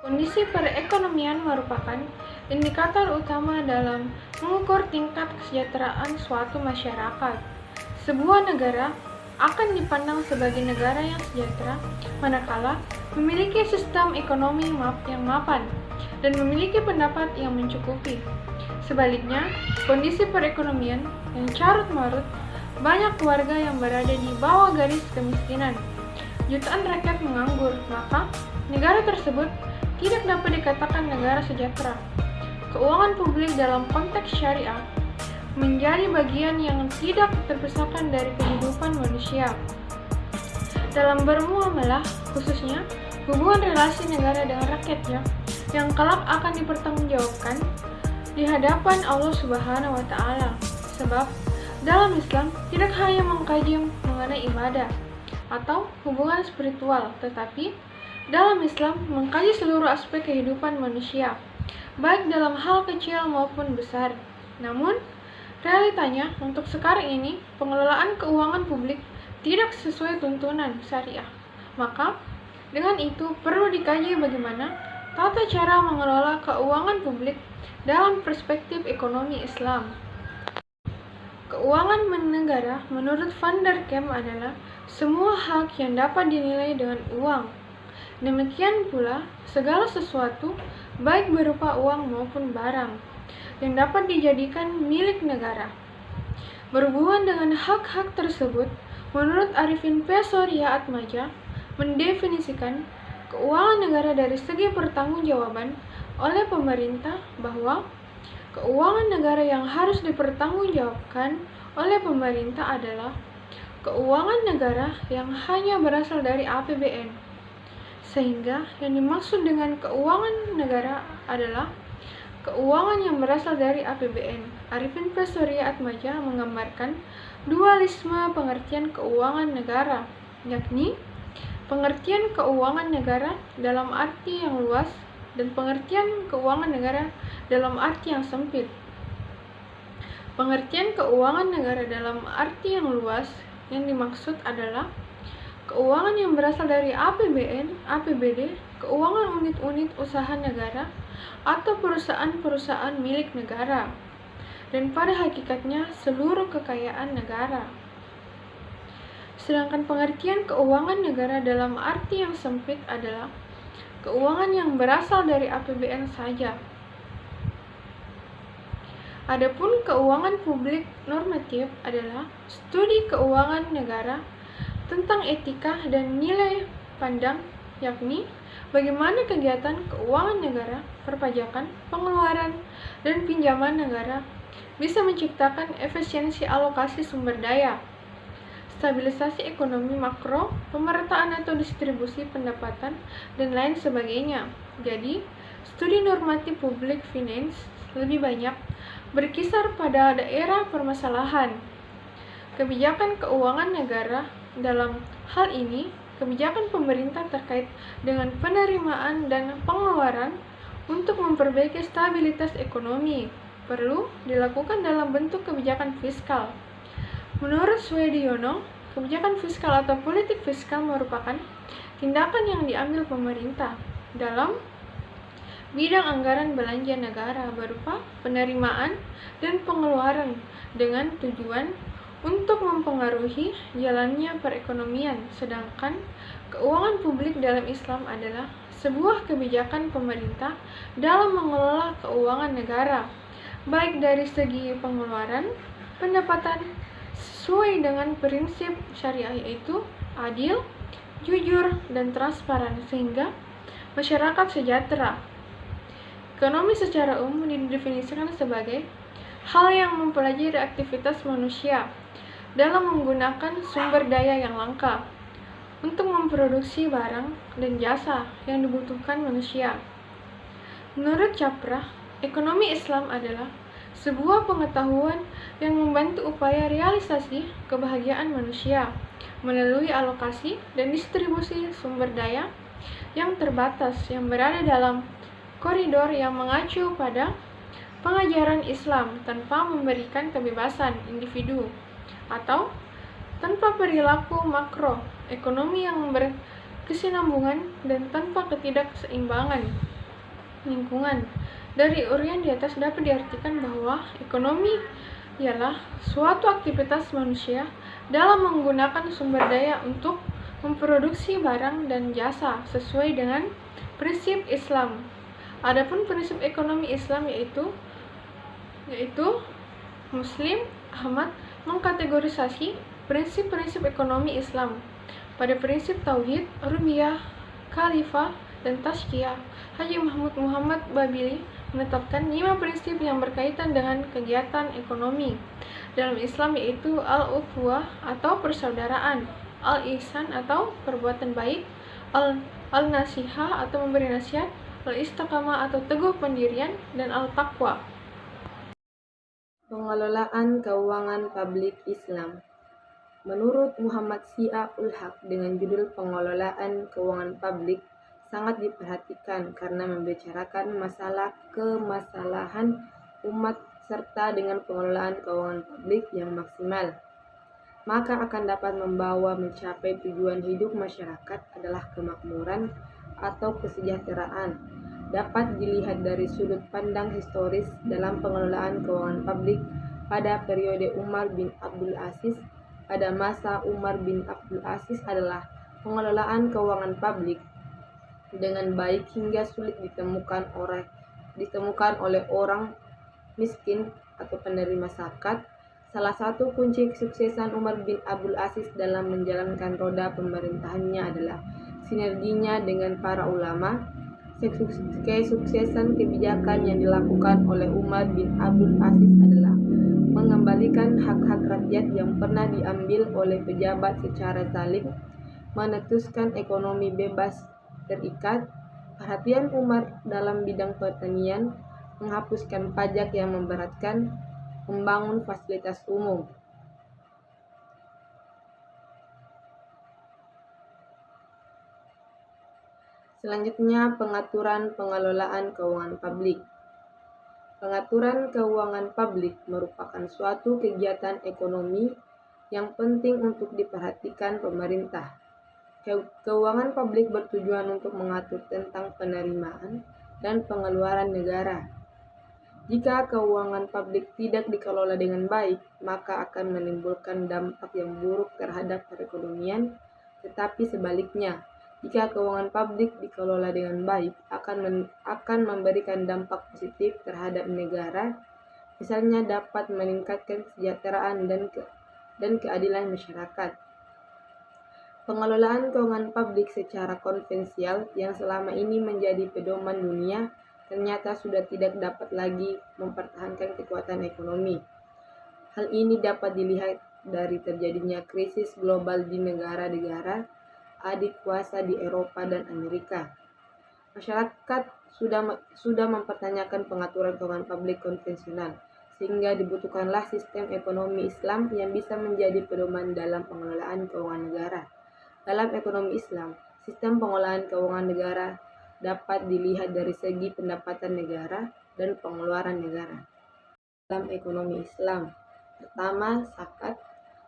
Kondisi perekonomian merupakan indikator utama dalam mengukur tingkat kesejahteraan suatu masyarakat. Sebuah negara akan dipandang sebagai negara yang sejahtera manakala memiliki sistem ekonomi yang mapan dan memiliki pendapat yang mencukupi. Sebaliknya, kondisi perekonomian yang carut-marut, banyak keluarga yang berada di bawah garis kemiskinan, jutaan rakyat menganggur, maka negara tersebut tidak dapat dikatakan negara sejahtera. Keuangan publik dalam konteks syariah menjadi bagian yang tidak terpisahkan dari kehidupan manusia. Dalam bermuamalah, khususnya hubungan relasi negara dengan rakyatnya, yang kelak akan dipertanggungjawabkan di hadapan Allah Subhanahu wa Ta'ala. Sebab dalam Islam tidak hanya mengkaji mengenai ibadah atau hubungan spiritual, tetapi dalam Islam mengkaji seluruh aspek kehidupan manusia, baik dalam hal kecil maupun besar. Namun, realitanya untuk sekarang ini pengelolaan keuangan publik tidak sesuai tuntunan syariah. Maka, dengan itu perlu dikaji bagaimana tata cara mengelola keuangan publik dalam perspektif ekonomi Islam. Keuangan negara menurut Van der Kemp adalah semua hak yang dapat dinilai dengan uang. Demikian pula segala sesuatu, baik berupa uang maupun barang, yang dapat dijadikan milik negara. Berhubungan dengan hak-hak tersebut, menurut Arifin P. Surya Atmaja, mendefinisikan keuangan negara dari segi pertanggungjawaban oleh pemerintah bahwa keuangan negara yang harus dipertanggungjawabkan oleh pemerintah adalah keuangan negara yang hanya berasal dari APBN. Sehingga yang dimaksud dengan keuangan negara adalah keuangan yang berasal dari APBN. Arifin P. Surya Atmaja menggambarkan dualisme pengertian keuangan negara, yakni pengertian keuangan negara dalam arti yang luas dan pengertian keuangan negara dalam arti yang sempit. Pengertian keuangan negara dalam arti yang luas yang dimaksud adalah keuangan yang berasal dari APBN, APBD, keuangan unit-unit usaha negara, atau perusahaan-perusahaan milik negara, dan pada hakikatnya seluruh kekayaan negara. Sedangkan pengertian keuangan negara dalam arti yang sempit adalah keuangan yang berasal dari APBN saja. Adapun keuangan publik normatif adalah studi keuangan negara tentang etika dan nilai pandang, yakni bagaimana kegiatan keuangan negara, perpajakan, pengeluaran, dan pinjaman negara bisa menciptakan efisiensi alokasi sumber daya, stabilisasi ekonomi makro, pemerataan atau distribusi pendapatan, dan lain sebagainya. Jadi, studi normatif public finance lebih banyak berkisar pada daerah permasalahan. Kebijakan keuangan negara dalam hal ini, kebijakan pemerintah terkait dengan penerimaan dan pengeluaran untuk memperbaiki stabilitas ekonomi perlu dilakukan dalam bentuk kebijakan fiskal. Menurut Swediono, kebijakan fiskal atau politik fiskal merupakan tindakan yang diambil pemerintah dalam bidang anggaran belanja negara berupa penerimaan dan pengeluaran dengan tujuan untuk mempengaruhi jalannya perekonomian. Sedangkan keuangan publik dalam Islam adalah sebuah kebijakan pemerintah dalam mengelola keuangan negara, baik dari segi pengeluaran, pendapatan, sesuai dengan prinsip syariah yaitu adil, jujur, dan transparan sehingga masyarakat sejahtera. Ekonomi secara umum didefinisikan sebagai hal yang mempelajari aktivitas manusia dalam menggunakan sumber daya yang langka untuk memproduksi barang dan jasa yang dibutuhkan manusia. Menurut Caprah, ekonomi Islam adalah sebuah pengetahuan yang membantu upaya realisasi kebahagiaan manusia melalui alokasi dan distribusi sumber daya yang terbatas yang berada dalam koridor yang mengacu pada pengajaran Islam tanpa memberikan kebebasan individu atau tanpa perilaku makro ekonomi yang berkesinambungan dan tanpa ketidakseimbangan. lingkungan. Dari uraian di atas dapat diartikan bahwa ekonomi ialah suatu aktivitas manusia dalam menggunakan sumber daya untuk memproduksi barang dan jasa sesuai dengan prinsip Islam. Adapun prinsip ekonomi Islam yaitu Muslim Ahmad mengkategorisasi prinsip-prinsip ekonomi Islam pada prinsip tauhid, rububiyah, khalifah, dan tazkiyah. Haji Mahmud Muhammad Babili menetapkan 5 prinsip yang berkaitan dengan kegiatan ekonomi dalam Islam, yaitu al-ukhuwah atau persaudaraan, al-ihsan atau perbuatan baik, al-nasihah atau memberi nasihat, al-istiqamah atau teguh pendirian, dan al-taqwa. Pengelolaan keuangan publik Islam. Menurut Muhammad Syi'a ul-Haq, dengan judul Pengelolaan Keuangan Publik sangat diperhatikan karena membicarakan masalah kemasalahan umat serta dengan pengelolaan keuangan publik yang maksimal, maka akan dapat membawa mencapai tujuan hidup masyarakat adalah kemakmuran atau kesejahteraan. Dapat dilihat dari sudut pandang historis dalam pengelolaan keuangan publik pada periode Umar bin Abdul Aziz. Pada masa Umar bin Abdul Aziz adalah pengelolaan keuangan publik dengan baik hingga sulit ditemukan oleh orang miskin atau penerima zakat. Salah satu kunci kesuksesan Umar bin Abdul Aziz dalam menjalankan roda pemerintahannya adalah sinerginya dengan para ulama. Kesuksesan kebijakan yang dilakukan oleh Umar bin Abdul Aziz adalah mengembalikan hak-hak rakyat yang pernah diambil oleh pejabat secara zalim, menetuskan ekonomi bebas terikat, perhatian Umar dalam bidang pertanian, menghapuskan pajak yang memberatkan, membangun fasilitas umum. Selanjutnya, pengaturan pengelolaan keuangan publik. Pengaturan keuangan publik merupakan suatu kegiatan ekonomi yang penting untuk diperhatikan pemerintah. Keuangan publik bertujuan untuk mengatur tentang penerimaan dan pengeluaran negara. Jika keuangan publik tidak dikelola dengan baik, maka akan menimbulkan dampak yang buruk terhadap perekonomian, tetapi sebaliknya, jika keuangan publik dikelola dengan baik, akan memberikan dampak positif terhadap negara, misalnya dapat meningkatkan kesejahteraan dan keadilan masyarakat. Pengelolaan keuangan publik secara konvensional yang selama ini menjadi pedoman dunia ternyata sudah tidak dapat lagi mempertahankan kekuatan ekonomi. Hal ini dapat dilihat dari terjadinya krisis global di negara-negara adik kuasa di Eropa dan Amerika. Masyarakat sudah mempertanyakan pengaturan keuangan publik konvensional, sehingga dibutuhkanlah sistem ekonomi Islam yang bisa menjadi pedoman dalam pengelolaan keuangan negara. Dalam ekonomi Islam, sistem pengelolaan keuangan negara dapat dilihat dari segi pendapatan negara dan pengeluaran negara. Dalam ekonomi Islam, pertama, zakat.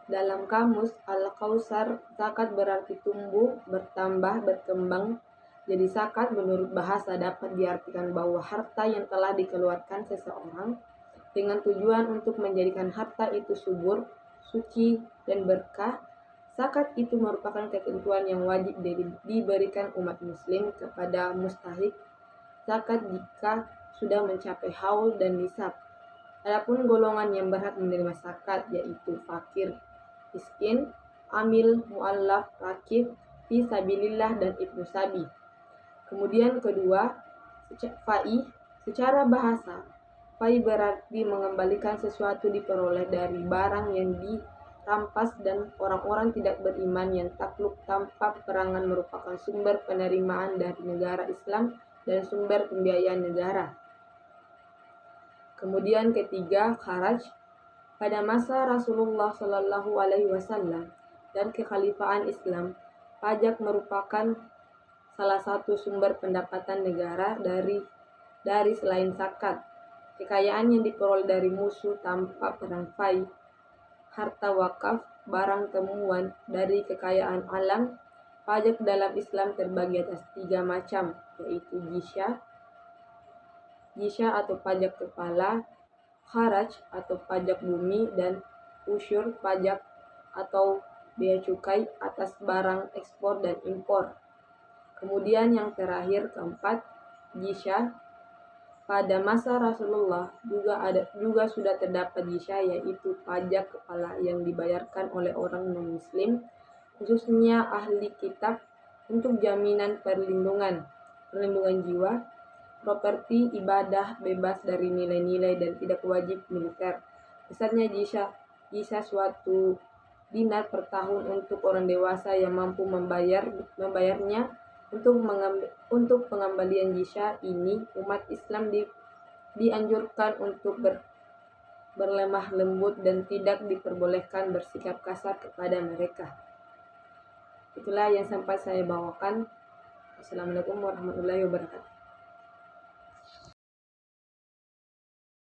Dalam kamus Al-Kausar, zakat berarti tumbuh, bertambah, berkembang. Jadi zakat menurut bahasa dapat diartikan bahwa harta yang telah dikeluarkan seseorang dengan tujuan untuk menjadikan harta itu subur, suci, dan berkah. Zakat itu merupakan ketentuan yang wajib diberikan umat muslim kepada mustahik zakat jika sudah mencapai haul dan nisab. Adapun golongan yang berhak menerima zakat yaitu fakir, miskin, amil, mu'allaf, rakib, fi sabilillah, dan ibnu sabi. Kemudian kedua, fai. Secara bahasa, fai berarti mengembalikan sesuatu diperoleh dari barang yang dirampas dan orang-orang tidak beriman yang takluk tanpa peperangan merupakan sumber penerimaan dari negara Islam dan sumber pembiayaan negara. Kemudian ketiga, kharaj. Pada masa Rasulullah Shallallahu Alaihi Wasallam dan kekhalifahan Islam, pajak merupakan salah satu sumber pendapatan negara dari selain zakat. Kekayaan yang diperoleh dari musuh tanpa perang fai, harta wakaf, barang temuan dari kekayaan alam. Pajak dalam Islam terbagi atas 3 macam, yaitu jizyah, jizya atau pajak kepala, kharaj atau pajak bumi, dan usyur pajak atau bea cukai atas barang ekspor dan impor. Kemudian yang terakhir keempat, jizya. Pada masa Rasulullah juga sudah terdapat jizya, yaitu pajak kepala yang dibayarkan oleh orang non-muslim, khususnya ahli kitab, untuk jaminan perlindungan jiwa, properti, ibadah, bebas dari nilai-nilai, dan tidak wajib militer. Besarnya jizya suatu dinar per tahun untuk orang dewasa yang mampu membayarnya. Untuk pengembalian jizya ini, umat Islam dianjurkan untuk berlemah lembut dan tidak diperbolehkan bersikap kasar kepada mereka. Itulah yang sempat saya bawakan. Assalamualaikum warahmatullahi wabarakatuh.